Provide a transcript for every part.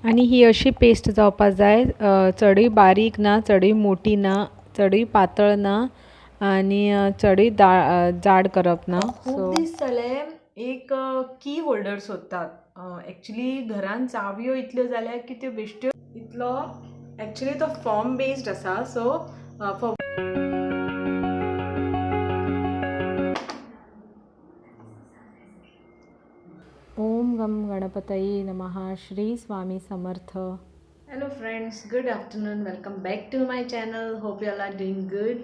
आणि ही अशी पेस्ट जावपा जाय, चडय बारीक ना, चडय मोठी ना, चडय पातळ ना आणि चडय जाड करप ना. खूप दीस जाले एक की होल्डर सोदतात. एक्चुअली घरान चावयो इतल्यो जाल्या की त्यो बेश्ट्यो इतलो एक्चुअली तो फॉर्म बेस्ड आसा. सो ओम गम गणपतये नमः. Shri Swami Samarth. Hello friends, good afternoon. Welcome back to my channel. Hope you all are doing good.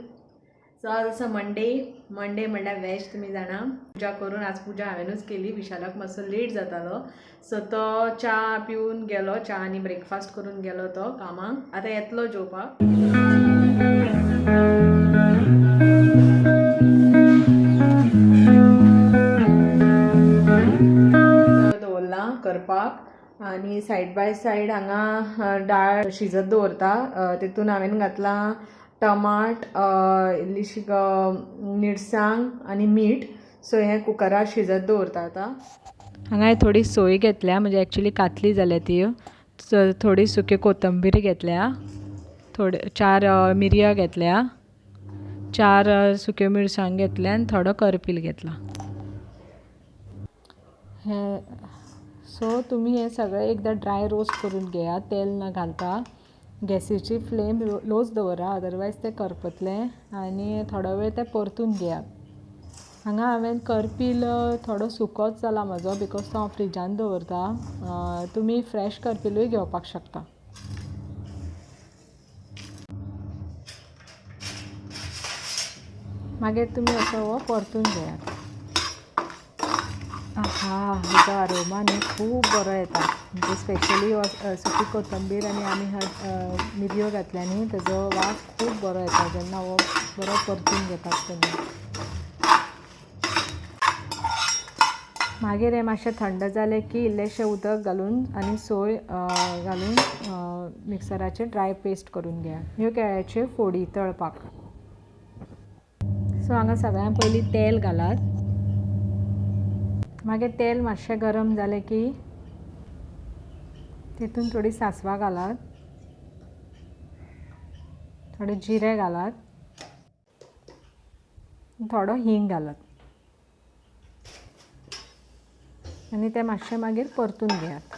So आज असं मंडे म्हणल्यार वेज तुमी जाणा. पुजा करून आज पुजा हांवेनूच केली. विशालाक मातसो लेट जातालो, सो तो च्या पिवन गेलो, च्या आनी ब्रेकफास्ट करून गेलो तो कामाक. आतां येतलो जेवपाक. दवरला करपाक आनी सायड बाय सायड हांगा डाळ शिजत दवरता. तितून हांवेन घातला टमाट, इल्लीशी मिरसांग आनी मीठ. सो हें कुकरार शिजत दवरता आतां. हांगा थोडी सोय घेतल्या, म्हणजे एक्चुअली कातली जाल्या ती. थोडी सुकी कोथंबीर घेतल्या, 4 मिरयां घेतल्या, 4 सुक्यो मिरसांग घेतल्या आनी थोडो करपील घेतला. सो तुमी हे सगळें एकदां ड्राय रोस्ट करून घेयात, तेल न घालता. गॅसीची फ्लेम लोच दवरा, अदरवायज तें करपतलें आनी थोडो वेळ तें परतून घेयात. हांगा हांवें करपील थोडो सुकोच जाला म्हजो, बिकॉज तो हांव फ्रिजान दवरता. तुमी फ्रेश करपीलूय घेवपाक शकता. मागीर तुमी असो हो परतून घेयात. हेजो अरोमा न्ही खूब बरो येता, म्हणजे स्पेशली सुकी कोथंबीर आनी आमी मिरयो घातल्या न्ही, तेजो वास खूब बरो येता जेन्ना हो बरो परतून घेतात तेन्ना. मागीर हें मातशें थंड जालें की इल्लेशें उदक घालून आनी सोय घालून मिक्सराचेर ड्राय पेस्ट करून घेयात. ह्यो केळ्याच्यो फोडी तळपाक. सो हांगा सगळ्यां पयलीं तेल घालात. मागीर तेल मातशें गरम जालें की तितून थोडी सासवां घालात, थोडे जिरें घालात, थोडो हींग घालात आनी तें मातशें मागीर परतून घेयात.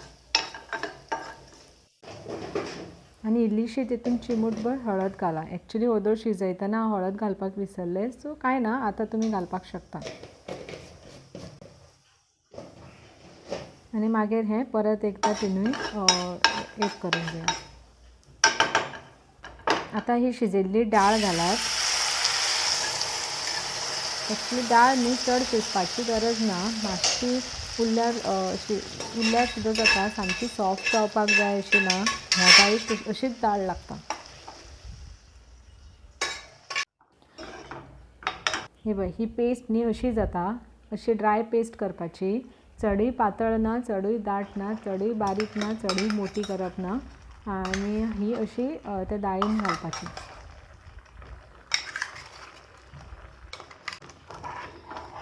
आनी इल्लीशी तितून चिमूटभर हळद घाला. एक्चुअली ओदोळ शिजयतना हांव हळद घालपाक विसरलें, सो कांय ना, आतां तुमी घालपाक शकता. आनी मागीर हें परत एकदां तिनूय एक करून घेयात. आतां ही शिजिल्ली डाळ घालात. एक्चुअली डाळ न्ही चड शिजपाची गरज ना, मातशी उरल्यार सुद्दां जाता, सामकी सॉफ्ट जावपाक जाय अशी ना. ह्या डाळीक अशीच डाळ लागता. ही पळय, ही पेस्ट न्ही अशी जाता, अशी ड्राय पेस्ट करपाची. चडय पातळ ना, चडय दाट ना, चडय बारीक ना, चडय मोठी करप ना. आनी ही अशी त्या दाळीन घालपाची.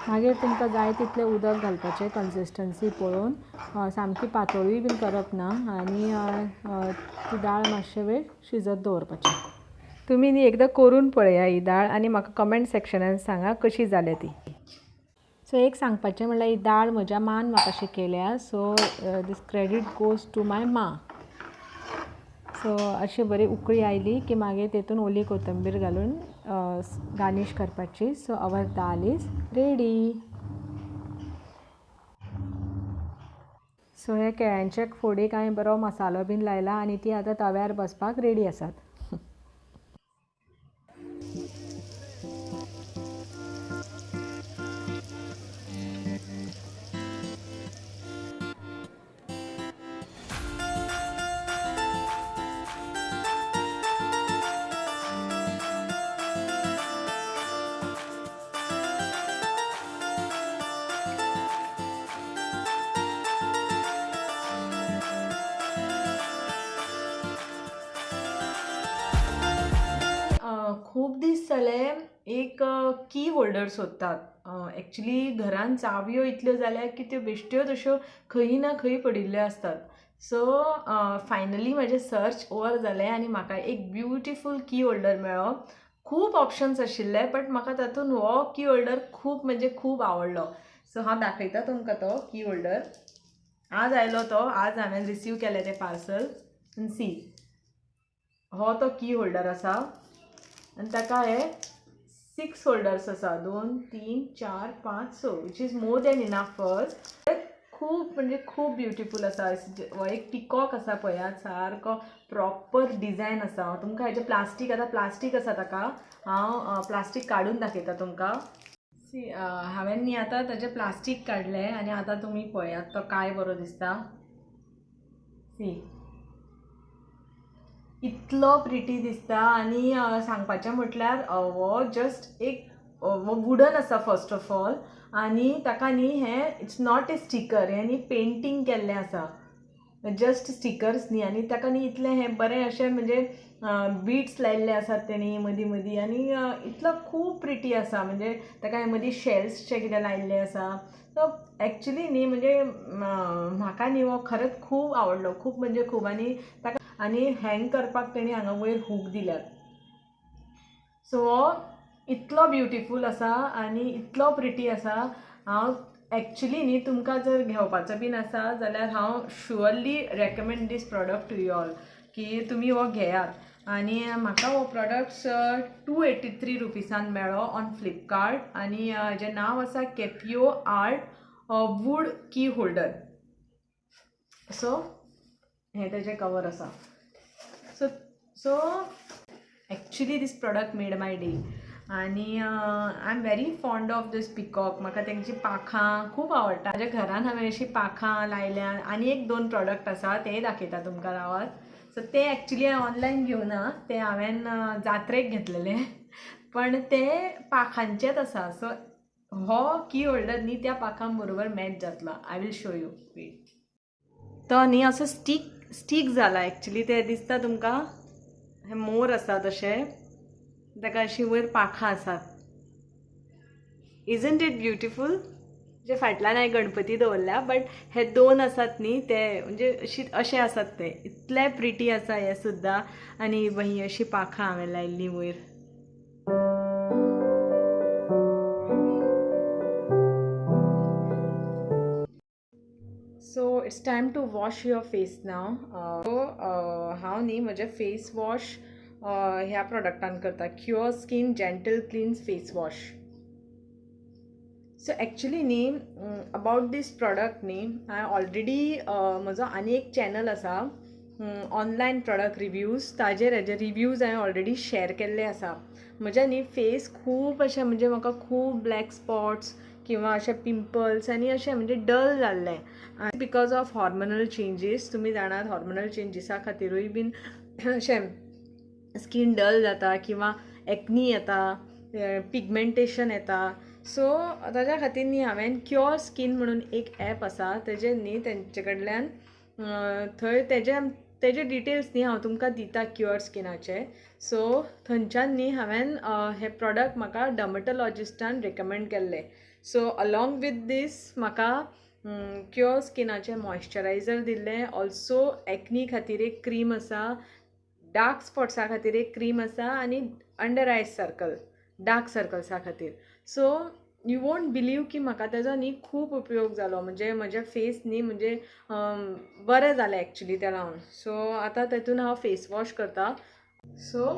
मागीर तुमकां जाय तितलें उदक घालपाचें कन्सिस्टन्सी पळोवन. सामकी पातळूय बीन करप ना आनी ती दाळ मातशे वेळ शिजत दवरपाची. तुमी न्ही एकदां करून पळया ही दाळ आनी म्हाका कमेंट सेक्शनान सांगा कशी जाल्या ती. सो एक सांगपाचें म्हणल्यार ही दाळ म्हज्या मान म्हाका शिकयल्या, so this credit goes to my ma. So अशी बरी उकळी आयली की मागीर तितून ओली कोथंबीर घालून गार्निश करपाची. So our dal is ready. So हे केळ्यांच्या फोडीक हांवें बरो मसालो बीन लायला आनी ती आतां तव्यार बसपाक रेडी आसात. खूब दीस जाले एक की होल्डर सोदतात. एक्चुअली घरान चावयो इतल्यो जाल्या की त्यो बेश्ट्यो तश्यो खंय ना खंय पडिल्ल्यो आसतात. सो फायनली म्हजें सर्च ओवर जालें आनी म्हाका एक ब्युटिफूल की होल्डर मेळ्ळो. खूब ऑप्शन्स आशिल्ले बट म्हाका तातूंत हो की होल्डर खूब म्हणजे खूब आवडलो. सो हांव दाखयता तुमकां तो की होल्डर. आज आयलो तो, आज हांवें रिसीव केलें तें पार्सल. आनी सी, हो तो की होल्डर आसा आनी ताका हे 6 होल्डर्स आसा, 2 3 4 5 6, which is more than enough for. खूब म्हणजे खूब ब्युटिफूल आसा. हो एक पिकॉक आसा पळयात, सारको प्रॉपर डिझायन आसा. हांव तुमकां हेजें प्लास्टीक, आतां प्लास्टीक आसा ताका, हांव प्लास्टीक काडून दाखयता तुमकां. सी, हांवें न्ही आतां ताजें प्लास्टीक काडलें आनी आतां तुमी पळयात तो काय बरो दिसता. सी, इतलो प्रिटी दिसता. आनी सांगपाचें म्हटल्यार हो जस्ट एक हो वुडन आसा फर्स्ट ऑफ ऑल. आनी ताका न्ही हें इट्स नॉट ए स्टिकर, हें न्ही पेंटींग केल्लें आसा, जस्ट स्टिकर्स न्ही. आनी ताका न्ही इतलें हें बरें अशें म्हणजे बीड्स लायिल्ले आसात तेणी मदीं मदीं. आनी इतलो खूब प्रिटी आसा, म्हणजे ताका हे मदीं शेल्सचे कितें लायिल्ले आसा. सो एक्चुली न्ही म्हणजे म्हाका न्ही हो खरेंच खूब आवडलो, खूब म्हणजे खूब. आनी ताका आनी हँग करपाक तेणी हांगा वयर हूक दिल्यात. सो हो इतलो ब्युटिफूल आसा आनी इतलो प्रिटी आसा. हांव एक्चुली न्ही तुमकां जर घेवपाचो बीन आसा जाल्यार हांव surely recommend this product to you all, की तुमी हो घेयात. आनी म्हाका हो प्रॉडक्ट्स 283 रुपीसान मेळ्ळो ऑन फ्लिपकार्ट. आनी हेजें नांव आसा केपिओ art wood key holder. So हें तेजें कवर आसा. So actually this product made my day. आनी I am very fond of this peacock. म्हाका तेंची पाखां खूब आवडटा. म्हाज्या घरान हांवें अशीं पाखां लायल्या. आनी एक 2 प्रॉडक्ट आसा, तेय दाखयता तुमकां रावात. सो ते एक्चुली हांवें ऑनलायन घेवना, ते हांवें जात्रेक घेतलेले, पण ते पाखांचेच आसा. सो हो की होल्डर न्ही त्या पाखां बरोबर मॅच जातलो. I will show you. Wait, तो न्ही असो स्टीक जाला. एक्चुली ते दिसता तुमकां, हे मोर आसा तशें, ताका अशीं वयर पाखां आसात. Isn't it beautiful? जे फाटल्यान हांवें गणपती दवरल्या, बट हे 2 आसात न्ही ते म्हणजे अशें आसात ते. इतले प्रिटी आसा हे सुद्दां. आनी ही अशीं पाखां हांवें लायिल्लीं वयर. So it's time to wash your face now. So हांव न्ही म्हजें फेस वॉश ह्या प्रॉडक्टान करता, cure skin gentle cleanse face wash. So actually न्ही अबावट दीस प्रॉडक्ट न्ही हांवें ऑलरेडी म्हजो आनी एक चॅनल आसा ऑनलायन प्रॉडक्ट रिव्यूज, ताजेर हेजे रिव्यूज हांवें ऑलरेडी शेअर केल्ले आसा. म्हज्या न्ही फेस खूब अशें म्हणजे म्हाका खूब ब्लॅक स्पॉट्स किंवा अशे पिंपल्स आनी अशें म्हणजे डल जाल्लें. Because of hormonal changes. तुमी जाणात हॉर्मोनल चेंजीसा खातीरूय बीन अशें स्कीन डल जाता किंवा एक्नी येता, पिगमेंटेशन येता. सो ताज्या खातीर न्ही हांवें क्युअर स्कीन म्हणून एक ॲप आसा, तेजेर न्ही तेंचे कडल्यान थंय तेजे डिटेल्स न्ही हांव तुमकां दिता क्युअर स्किनाचे. सो थंयच्यान न्ही हांवें हे प्रॉडक्ट म्हाका डर्मटोलॉजिस्टान रिकमेंड केल्ले. सो अलॉंग वीथ दीस म्हाका क्युअर स्किनाचें मॉइश्चरायझर दिल्लें. ऑल्सो एक्नी खातीर एक क्रीम आसा, डार्क स्पॉट्सा खातीर एक क्रीम आसा, आनी अंडर आयज सर्कल, डार्क सर्कल्सा खातीर. सो यू वोंट बिलीव की म्हाका तेजो न्ही खूब उपयोग जालो. म्हणजे म्हजे फेस न्ही म्हणजे बरें जालें एक्चुली तें लावन. सो आतां तेतून हांव फेस वॉश करता. सो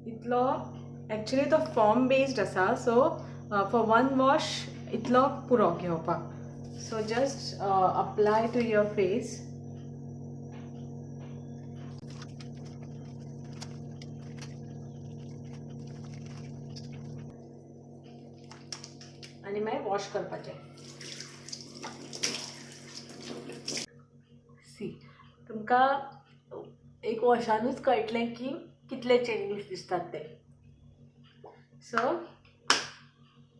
इतलो एक्चुली तो फॉर्म बेस्ड आसा. सो फॉर 1 वॉश इतलो पुरो घेवपाक. So just apply to your face. आनी मागीर वॉश करपाचें. सी, तुमकां एक वॉशानूच कळटलें की कितले चेंजीस दिसतात ते. So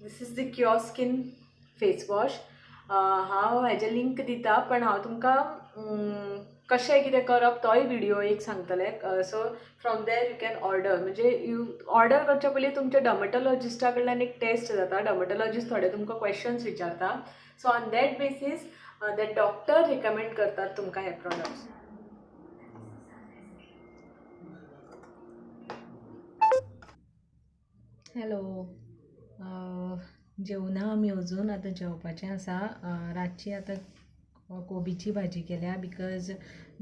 this is the cure skin face wash. हांव हेजें लिंक दिता, पण हांव तुमकां कशें कितें करप तोय व्हिडिओ एक सांगतलें. So from there you can order. म्हणजे यू ऑर्डर करचे पयलीं तुमच्या डर्मटोलॉजिस्टा कडल्यान एक टेस्ट जाता. डर्मटोलॉजिस्ट थोडे तुमकां क्वेश्चन्स विचारता. सो ऑन दॅट बेसीस ते डॉक्टर रिकमेंड करतात तुमकां हे प्रॉडक्ट्स. हॅलो, जेवना आमी अजून, आतां जेवपाचें आसा. रातची आतां कोबीची भाजी केल्या बिकॉज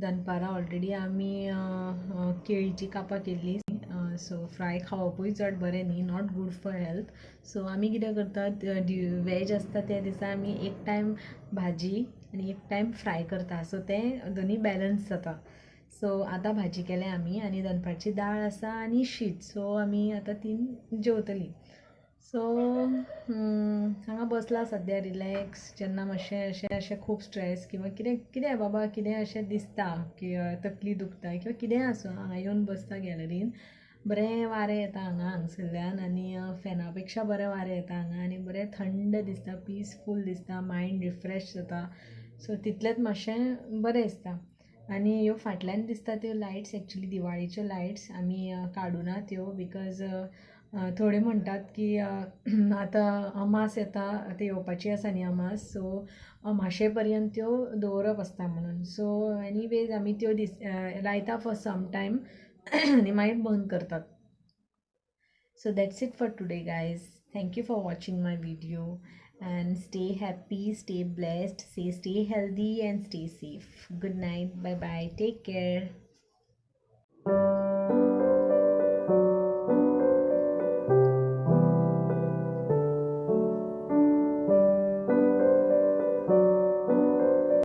दनपारां ऑलरेडी आमी केळीची कापां केल्ली. सो फ्राय खावपूय चड बरें न्ही, not good for health. So आमी कितें करतात, वॅज आसता त्या दिसा आमी एक टायम भाजी आनी एक टायम फ्राय करता. सो तें दोनी बॅलन्स जाता. सो आतां भाजी केल्या आमी आनी दनपारची दाळ आसा आनी शीत. सो आमी आतां तीन जेवतलीं. सो हांगा बसला सद्या रिलॅक्स. जेन्ना मातशें अशें खूब स्ट्रेस किंवां कितें बाबा कितें अशें दिसता की तकली दुखता किंवां कितेंय आसूं, हांगा येवन बसता गॅलरीन. बरें वारें येता हांगासरल्यान आनी फॅना पेक्षा बरें वारें येता हांगा आनी बरें थंड दिसता, पीसफूल दिसता, मायंड रिफ्रेश जाता. सो तितलेंच मातशें बरें दिसता. आनी ह्यो फाटल्यान दिसता त्यो लायट्स एक्चुली दिवाळीच्यो लायट्स आमी काडूनात ह्यो बिकॉज थोडे म्हणटात की आतां अमास येता, आतां येवपाची आसा न्ही अमास. सो अमाशे पर्यंत त्यो दवरप आसता म्हणून. सो एनीवेज आमी त्यो लायता फॉर सम टायम आनी मागीर बंद करतात. So that's it for today, guys. Thank you for watching my video and stay happy, stay blessed, stay healthy and stay safe. Good night. Bye bye. Take care.